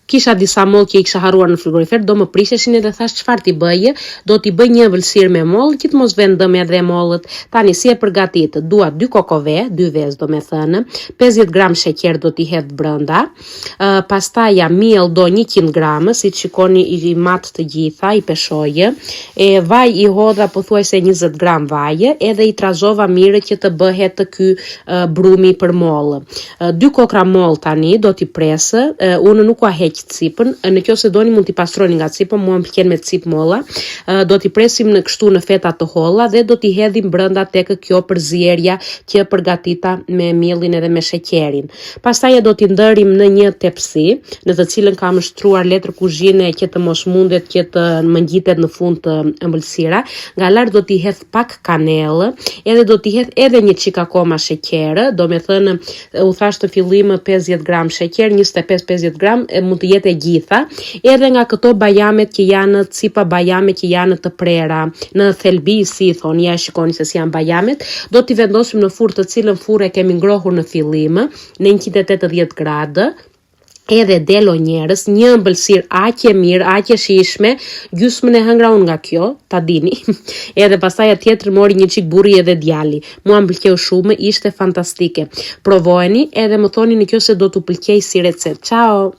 kisha disa mollë që i kisha harruar në frigorifer, do më prisheshin edhe thash çfarë ti bëje, do t'i bëj një ëmbëlsirë me mollë, që të mos vendëm edhe mollët. Tani si e përgatit, dua 2 kokove, 2 vezë do me thënë, 50 gram sheqer do t'i hedh brenda, pastaj miell do 100 gram, si të shikoni i mat të gjitha, i peshoje, vaj i hodha pothuajse 20 gram vaje, edhe i trazova mirë që të bëhet ky brumi për mollë. 2 kokra mollë tani do t'i presë, unë nuk a heq cipën, nëse doni mund t'i pastroni nga cipën, mua më pëlqen me cip molla, do t'i presim në kështu në feta të holla dhe do t'i hedhim brenda tek kjo përzierja që përgatita me miellin edhe me sheqerin. Pastaj do t'i ndërim në një tepsi, në të cilën kam shtruar letër kuzhine që të mos mundet që të më ngjitet në fund të ëmbëlsira. Nga lart do t'i hedh pak kanellë, edhe do t'i hedh edhe një çik akoma sheqer, do me thënë u thash të fillim 50 gram sheqer, 25-50 gram mund të jetë e gjitha, edhe nga këto bajamet që janë cipa bajame që janë të prera në thelbi, si thon, ja shikoni se si janë bajamet, do t'i vendosim në furrë, të cilën furrë e kemi ngrohur në fillim në 180 gradë. Edhe delo njerës, një ëmbëlsirë aq e mirë, aq e shijshme, gjysmën e hëngra unë nga kjo, ta dini. Edhe pastaj tjetër mori një çik burri edhe djali. Mua më pëlqeu shumë, ishte fantastike. Provojeni edhe më thoni nëse do t'u pëlqej si recetë. Ciao.